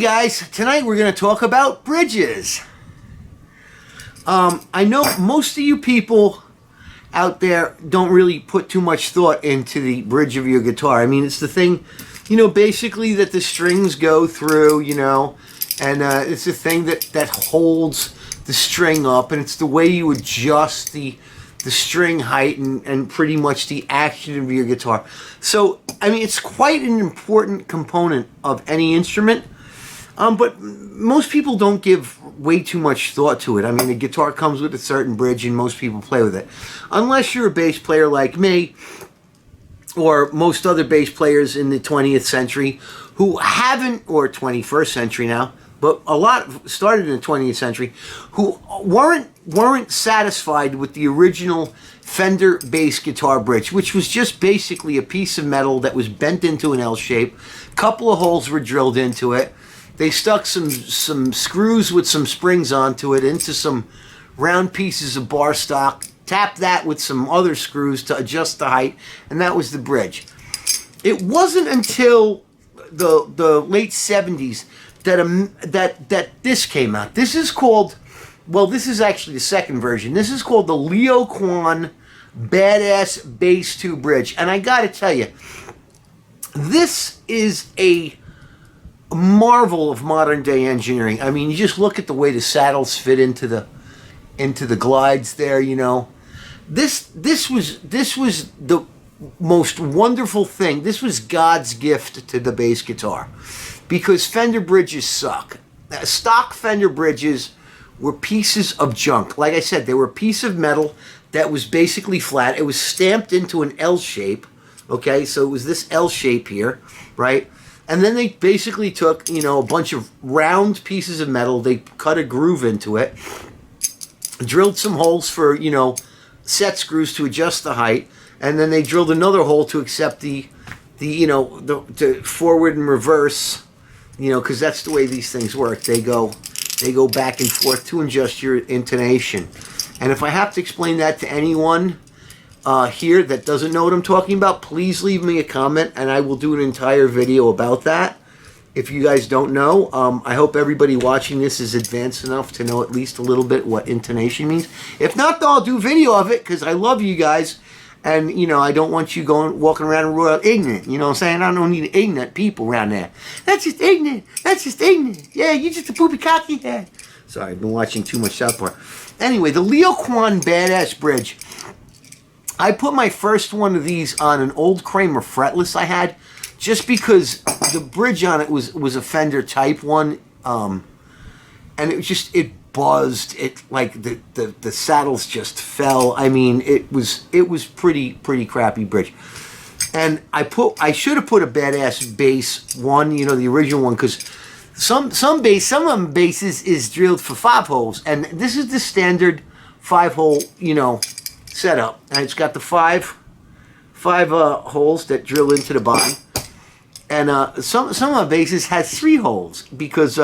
guys, tonight we're going to talk about bridges. I know most of you people out there don't really put too much thought into the bridge of your guitar. I mean, it's the thing, basically that the strings go through, and it's the thing that holds the string up, and it's the way you adjust the string height and pretty much the action of your guitar. So, I mean, it's quite an important component of any instrument, but most people don't give way too much thought to it. I mean, the guitar comes with a certain bridge and most people play with it. Unless you're a bass player like me, or most other bass players in the 20th century who haven't, or 21st century now, but a lot started in the 20th century, who weren't satisfied with the original Fender bass guitar bridge, which was just basically a piece of metal that was bent into an L shape. A couple of holes were drilled into it. They stuck some screws with some springs onto it into some round pieces of bar stock, tapped that with some other screws to adjust the height, and that was the bridge. It wasn't until the late 70s that this came out. This is called, well, this is actually the second version. This is called the Leo Quan Badass Bass 2 Bridge. And I gotta tell you, this is a marvel of modern day engineering. I mean, you just look at the way the saddles fit into the glides there, This was the most wonderful thing. This was God's gift to the bass guitar, because Fender bridges suck. Stock Fender bridges were pieces of junk. Like I said, they were a piece of metal that was basically flat. It was stamped into an L shape, okay? So it was this L shape here, right? And then they basically took, a bunch of round pieces of metal. They cut a groove into it, drilled some holes for, set screws to adjust the height, and then they drilled another hole to accept the forward and reverse, because that's the way these things work. They go back and forth to adjust your intonation. And if I have to explain that to anyone here that doesn't know what I'm talking about, please leave me a comment and I will do an entire video about that. If you guys don't know, I hope everybody watching this is advanced enough to know at least a little bit what intonation means. If not, though, I'll do a video of it because I love you guys. And, I don't want you walking around and royal ignorant. You know what I'm saying? I don't need ignorant people around there. That's just ignorant. That's just ignorant. Yeah, you're just a poopy cocky head. Sorry, I've been watching too much South Park. Anyway, the Leo Quan Badass Bridge. I put my first one of these on an old Kramer fretless I had, just because the bridge on it was a Fender type one, and it buzzed. It like the saddles just fell. I mean, it was pretty crappy bridge. And I should have put a badass bass one, the original one, because some of them basses is drilled for 5 holes, and this is the standard 5-hole setup, and it's got the five holes that drill into the bottom. And some of my basses had 3 holes because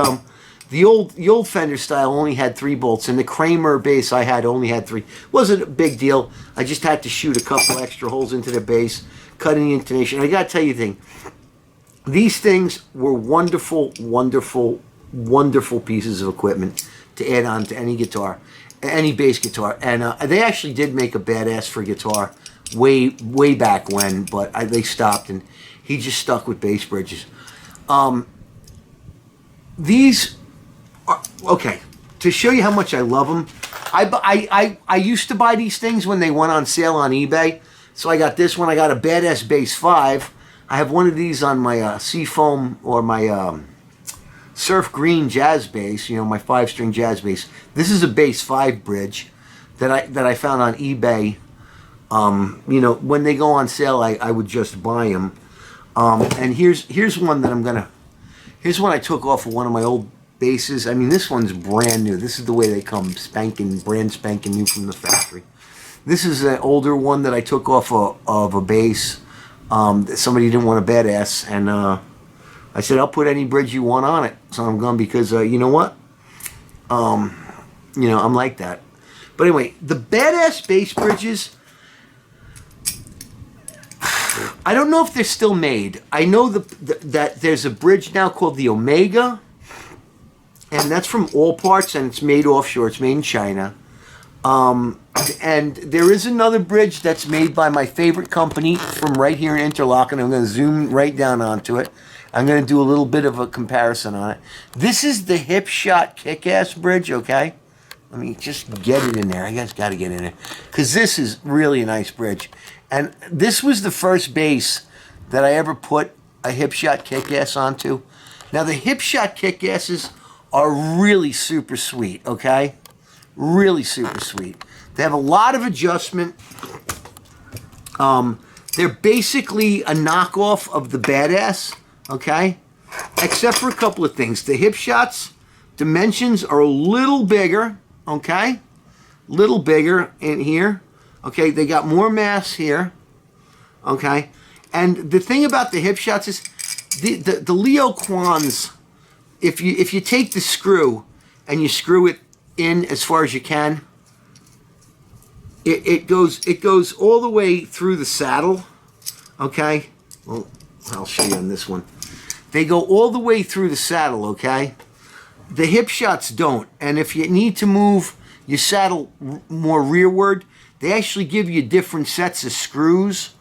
the old Fender style only had 3 bolts, and the Kramer bass I had only had 3. Wasn't a big deal. I just had to shoot a couple extra holes into the bass, cutting the intonation. I gotta tell you a thing. These things were wonderful, wonderful, wonderful pieces of equipment to add on to any guitar, any bass guitar. And they actually did make a badass for guitar way back when, but they stopped, and he just stuck with bass bridges. These are, okay, to show you how much I love them, I used to buy these things when they went on sale on eBay. So I got this one. I got a badass bass 5. I have one of these on my Seafoam, or my Surf Green jazz bass, my 5-string jazz bass. This is a bass 5 bridge that I found on eBay. When they go on sale, I would just buy them. And here's one that here's one I took off of one of my old basses. I mean, this one's brand new. This is the way they come, brand spanking new from the factory. This is an older one that I took off of a bass. Somebody didn't want a badass, and I said, I'll put any bridge you want on it. So I'm going, because you know what? I'm like that. But anyway, the badass bass bridges, I don't know if they're still made. I know that there's a bridge now called the Omega, and that's from All Parts, and it's made offshore. It's made in China. And there is another bridge that's made by my favorite company from right here in Interlaken. I'm going to zoom right down onto it. I'm going to do a little bit of a comparison on it. This is the Hip Shot Kick-Ass bridge, okay? Let me just get it in there. I guys got to get in there. Because this is really a nice bridge. And this was the first bass that I ever put a Hip Shot Kick-Ass onto. Now, the Hip Shot Kick-Asses are really super sweet, okay? Really super sweet. They have a lot of adjustment. They're basically a knockoff of the Badass, okay? Except for a couple of things. The Hip Shots dimensions are a little bigger, okay? Little bigger in here. Okay, they got more mass here. Okay? And the thing about the Hip Shots is the Leo Quans, if you take the screw and you screw it in as far as you can, it goes all the way through the saddle. Okay? Well, I'll show you on this one. They go all the way through the saddle, okay? The Hip Shots don't. And if you need to move your saddle more rearward, they actually give you different sets of screws.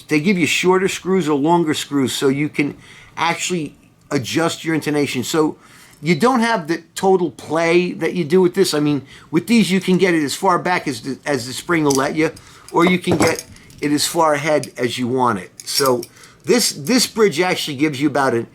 They give you shorter screws or longer screws so you can actually adjust your intonation. So you don't have the total play that you do with this. I mean, with these you can get it as far back as the spring will let you, or you can get it as far ahead as you want it. So this bridge actually gives you about 1.5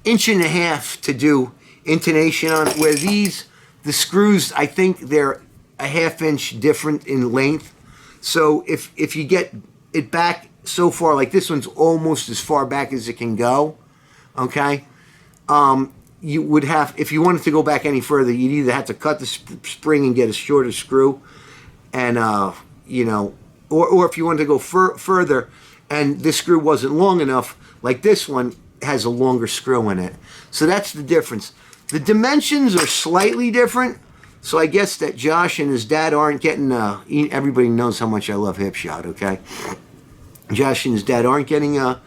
inches to do intonation on it, where these, the screws, I think they're a 1/2 inch different in length. So if you get it back so far, like this one's almost as far back as it can go, okay? You would have, if you wanted to go back any further, you'd either have to cut the spring and get a shorter screw, and you know, or if you wanted to go further and this screw wasn't long enough, like this one has a longer screw in it. So that's the difference. The dimensions are slightly different. So I guess that Josh and his dad aren't getting, everybody knows how much I love Hip Shot, okay? Josh and his dad aren't getting a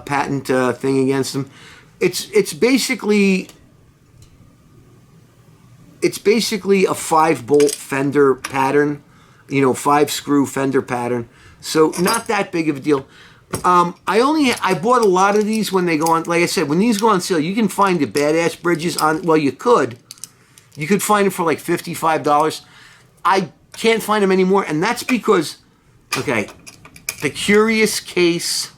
patent thing against them. It's basically a 5-bolt Fender pattern, you know, 5-screw Fender pattern. So not that big of a deal. I bought a lot of these when they go on, like I said, when these go on sale, you can find the Badass bridges on, well, you could find them for like $55. I can't find them anymore, and that's because, okay, the curious case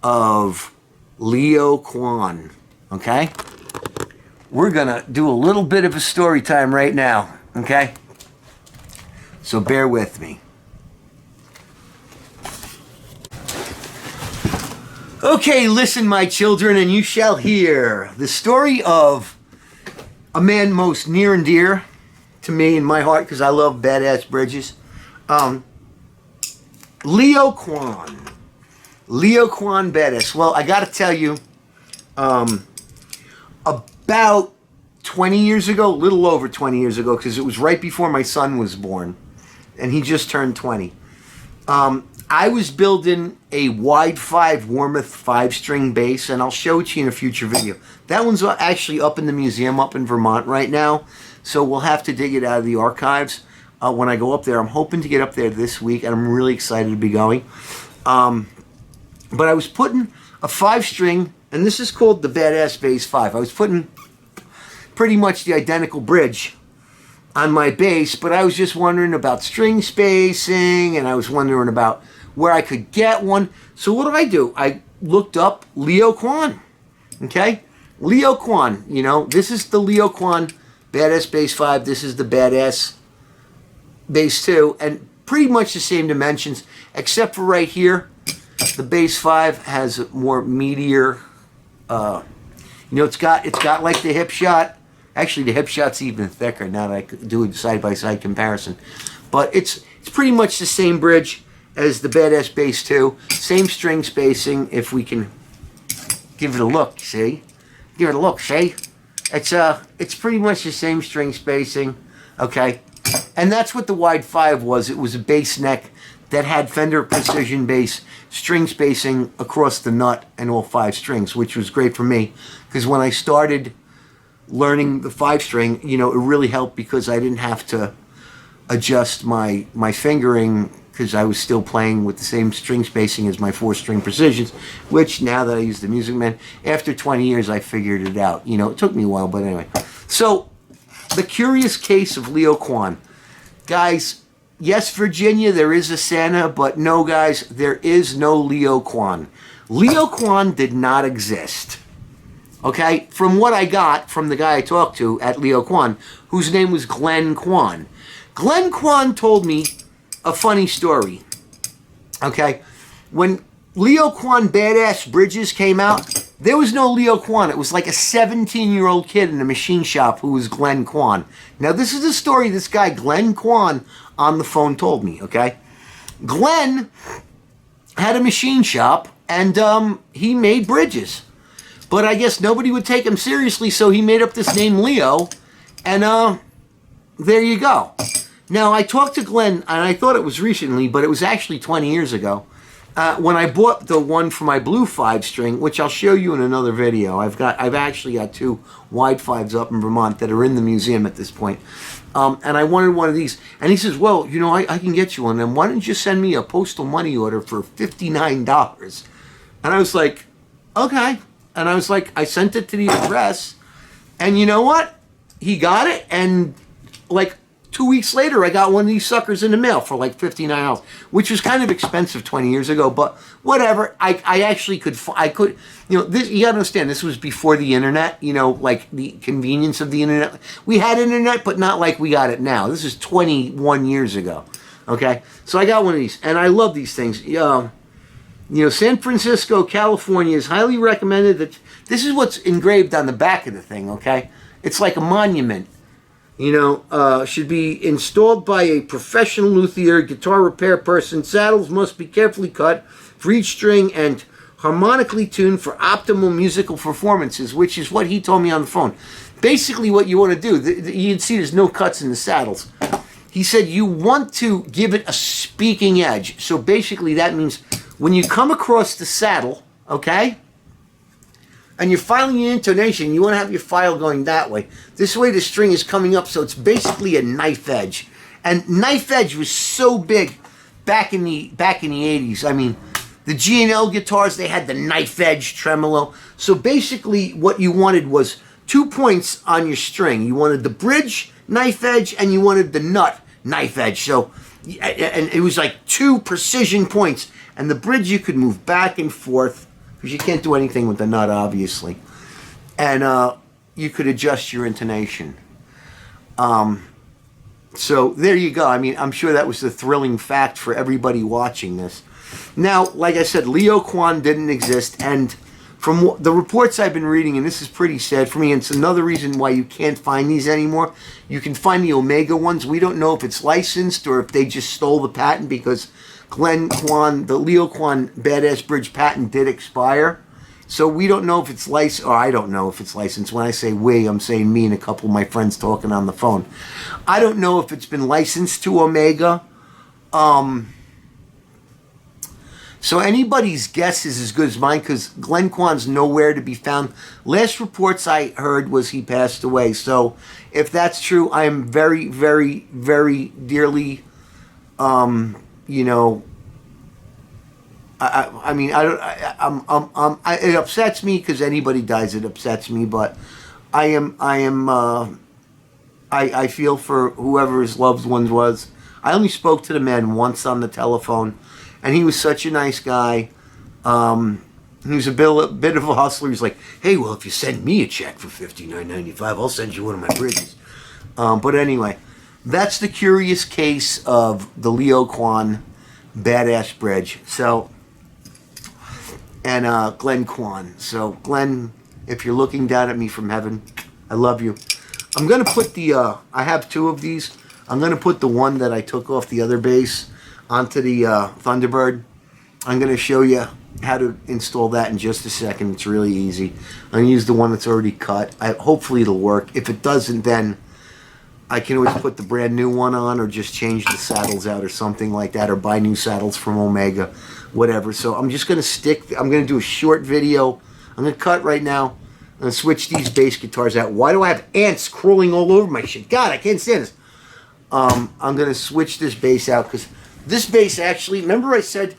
of Leo Quan, okay? We're gonna do a little bit of a story time right now, okay? So bear with me. Okay, listen, my children, and you shall hear the story of a man most near and dear to me in my heart, because I love badass bridges. Leo Quan. Leo Quan Badass. Well, I got to tell you, about 20 years ago, a little over 20 years ago, because it was right before my son was born, and he just turned 20. I was building a wide 5 Warmoth 5-string bass, and I'll show it to you in a future video. That one's actually up in the museum up in Vermont right now, so we'll have to dig it out of the archives when I go up there. I'm hoping to get up there this week, and I'm really excited to be going. But I was putting a 5-string, and this is called the Badass Bass 5. I was putting pretty much the identical bridge on my bass, but I was just wondering about string spacing, and I was wondering about where I could get one. So what do? I looked up Leo Quan, okay? Leo Quan, you know, this is the Leo Quan Badass Bass 5. This is the Badass Bass 2, and pretty much the same dimensions, except for right here. The Bass 5 has a more meatier, you know, it's got like the Hip Shot. Actually, the Hip Shot's even thicker now that I could do a side-by-side comparison. But it's pretty much the same bridge as the Badass Bass 2. Same string spacing, if we can give it a look, see? Give it a look, see? It's pretty much the same string spacing, okay? And that's what the wide 5 was. It was a bass neck that had Fender Precision Bass string spacing across the nut and all 5 strings, which was great for me, because when I started learning the 5-string, you know, it really helped because I didn't have to adjust my fingering because I was still playing with the same string spacing as my 4-string precisions, which now that I use the Music Man, after 20 years I figured it out. You know, it took me a while, but anyway. So, the curious case of Leo Quan. Guys, yes, Virginia, there is a Santa, but no, guys, there is no Leo Quan. Leo Quan did not exist. Okay? From what I got from the guy I talked to at Leo Quan, whose name was Glen Quan. Glen Quan told me a funny story. Okay? When Leo Quan Badass Bridges came out, there was no Leo Quan. It was like a 17-year-old kid in a machine shop who was Glen Quan. Now, this is a story this guy, Glen Quan, on the phone told me, okay? Glenn had a machine shop, and he made bridges. But I guess nobody would take him seriously, so he made up this name Leo, and there you go. Now, I talked to Glenn, and I thought it was recently, but it was actually 20 years ago, when I bought the one for my blue 5-string, which I'll show you in another video. I've actually got 2 wide 5s up in Vermont that are in the museum at this point. And I wanted one of these. And he says, well, you know, I can get you one. And why don't you send me a postal money order for $59? And I was like, okay. And I was like, I sent it to the address. And you know what? He got it. And like 2 weeks later, I got one of these suckers in the mail for like $59, which was kind of expensive 20 years ago, but whatever. I actually could, you know, this, you gotta understand, this was before the internet, you know, like the convenience of the internet. We had internet, but not like we got it now. This is 21 years ago, okay? So I got one of these, and I love these things. You know, San Francisco, California is highly recommended that, this is what's engraved on the back of the thing, okay? It's like a monument. You know, should be installed by a professional luthier, guitar repair person. Saddles must be carefully cut for each string and harmonically tuned for optimal musical performances, which is what he told me on the phone. Basically, what you want to do, you can see there's no cuts in the saddles. He said you want to give it a speaking edge. So basically, that means when you come across the saddle, okay, and you're filing your intonation, you want to have your file going that way. This way the string is coming up, so it's basically a knife edge. And knife edge was so big back in the 80s. I mean, the G&L guitars, they had the knife edge tremolo. So basically what you wanted was 2 points on your string. You wanted the bridge knife edge and you wanted the nut knife edge. So, and it was like 2 precision points. And the bridge you could move back and forth, because you can't do anything with the nut, obviously. And you could adjust your intonation. So there you go. I mean, I'm sure that was the thrilling fact for everybody watching this. Now, like I said, Leo Quan didn't exist. And from the reports I've been reading, and this is pretty sad for me, and it's another reason why you can't find these anymore. You can find the Omega ones. We don't know if it's licensed or if they just stole the patent, because Glen Quan, the Leo Quan Badass Bridge patent did expire. So we don't know if it's licensed, or I don't know if it's licensed. When I say we, I'm saying me and a couple of my friends talking on the phone. I don't know if it's been licensed to Omega. So anybody's guess is as good as mine, because Glen Quan's nowhere to be found. Last reports I heard was he passed away. So if that's true, I am very, very, very dearly, you know, I mean, it upsets me, because anybody dies, it upsets me, but I feel for whoever his loved ones was. I only spoke to the man once on the telephone, and he was such a nice guy. He was a bit of a hustler. He's like, hey, well, if you send me a check for $59.95, I'll send you one of my bridges. But anyway, that's the curious case of the Leo Quan Badass Bridge. So, and Glen Quan. So, Glenn, if you're looking down at me from heaven, I love you. I'm going to put the, I have 2 of these. I'm going to put the one that I took off the other bass onto the Thunderbird. I'm going to show you how to install that in just a second. It's really easy. I'm going to use the one that's already cut. Hopefully it'll work. If it doesn't, then I can always put the brand new one on, or just change the saddles out or something like that, or buy new saddles from Omega, whatever. So I'm just going to I'm going to do a short video. I'm going to cut right now. I'm going to switch these bass guitars out. Why do I have ants crawling all over my shit? God, I can't stand this. I'm going to switch this bass out because this bass actually, remember I said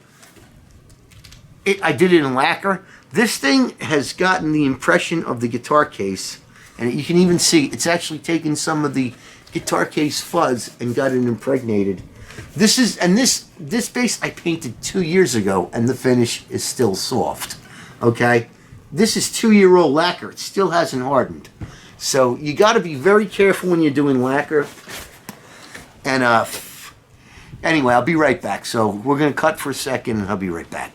I did it in lacquer? This thing has gotten the impression of the guitar case, and you can even see it's actually taken some of the guitar case fuzz and got it impregnated. This bass I painted 2 years ago, and the finish is still soft. Okay, this is 2-year-old lacquer. It still hasn't hardened, so you got to be very careful when you're doing lacquer. And anyway, I'll be right back. So we're gonna cut for a second, and I'll be right back.